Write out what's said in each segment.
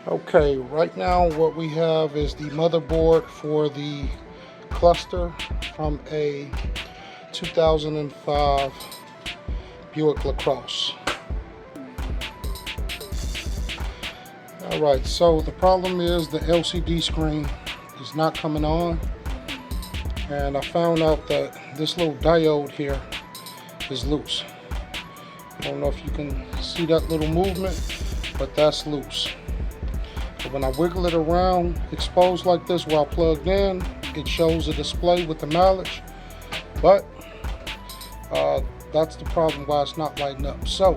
Okay, right now what we have is the motherboard for the cluster from a 2005 Buick LaCrosse. Alright, so the problem is the LCD screen is not coming on, and I found out that this little diode here is loose. I don't know if you can see that little movement, but that's loose. So when I wiggle it around exposed like this while plugged in, it shows a display with the mileage, but that's the problem why it's not lighting up. So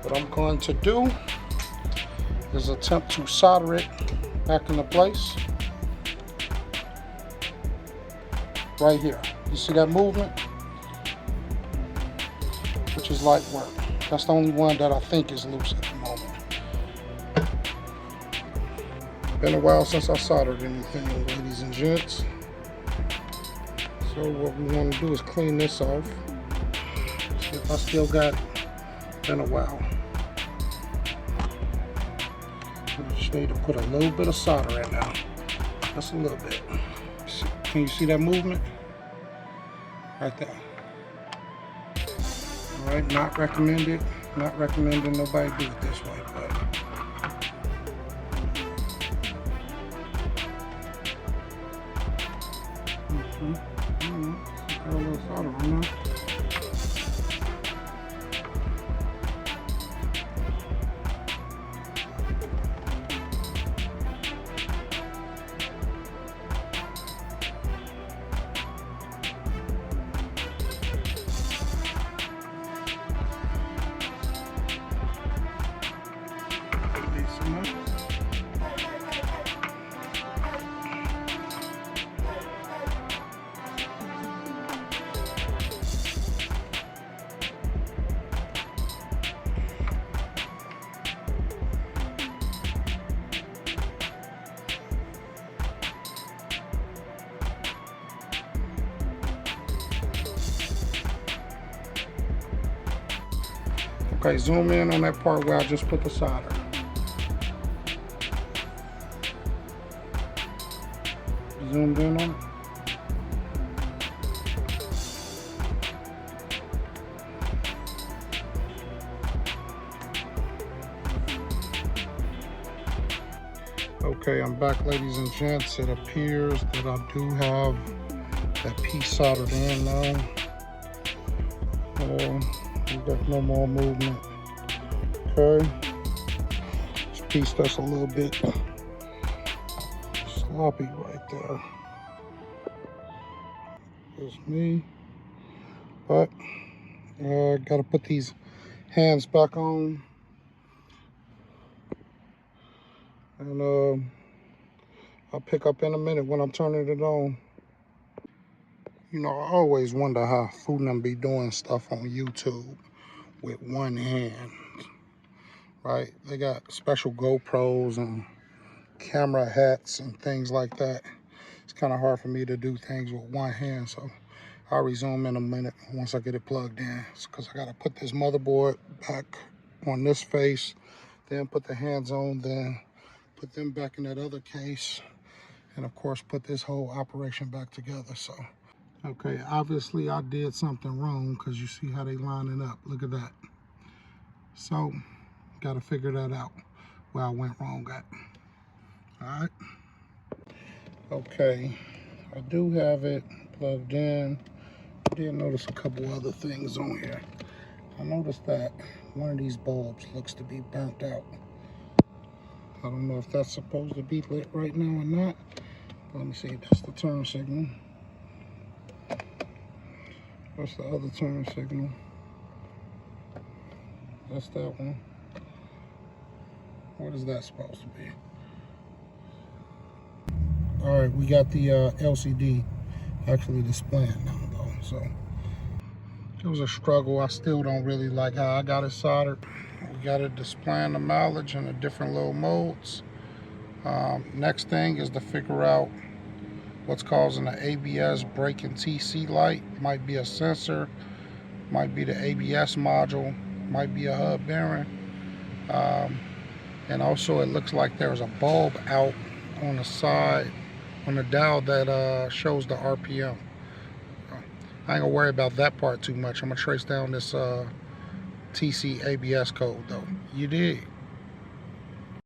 what I'm going to do is attempt to solder it back into place right here. You see that movement? Which is light work. That's the only one that I think is loose at the moment. Been a while since I soldered anything, ladies and gents. So what we want to do is clean this off. See if I still got it. Been a while. We just need to put a little bit of solder in now. Just a little bit. Can you see that movement? Right there. Alright, not recommended. Not recommending nobody do it this way, but got a little solder on there. Okay, zoom in on that part where I just put the solder. Zoomed in on it. Okay, I'm back, ladies and gents. It appears that I do have that piece soldered in now. We got no more movement. Okay, this piece that's a little bit sloppy right there. It's me, but gotta put these hands back on, and I'll pick up in a minute when I'm turning it on. You know, I always wonder how food and them be doing stuff on YouTube with one hand, right? They got special GoPros and camera hats and things like that. It's kind of hard for me to do things with one hand, so I'll resume in a minute once I get it plugged in. It's because I got to put this motherboard back on this face, then put the hands on, then put them back in that other case, and of course put this whole operation back together. So okay, obviously I did something wrong because you see how they lining up. Look at that. So, got to figure that out where I went wrong at. All right. Okay, I do have it plugged in. I did notice a couple other things on here. I noticed that one of these bulbs looks to be burnt out. I don't know if that's supposed to be lit right now or not. Let me see, that's the turn signal. What's the other turn signal? That's that one. What is that supposed to be? All right, we got the LCD actually displaying now though, so it was a struggle. I still don't really like how I got it soldered. We got it displaying the mileage in the different little modes. Next thing is to figure out what's causing the ABS brake and TC light. Might be a sensor, might be the ABS module, might be a hub bearing. And also it looks like there's a bulb out on the side on the dial that shows the RPM. I ain't gonna worry about that part too much. I'm gonna trace down this TC ABS code though. You dig?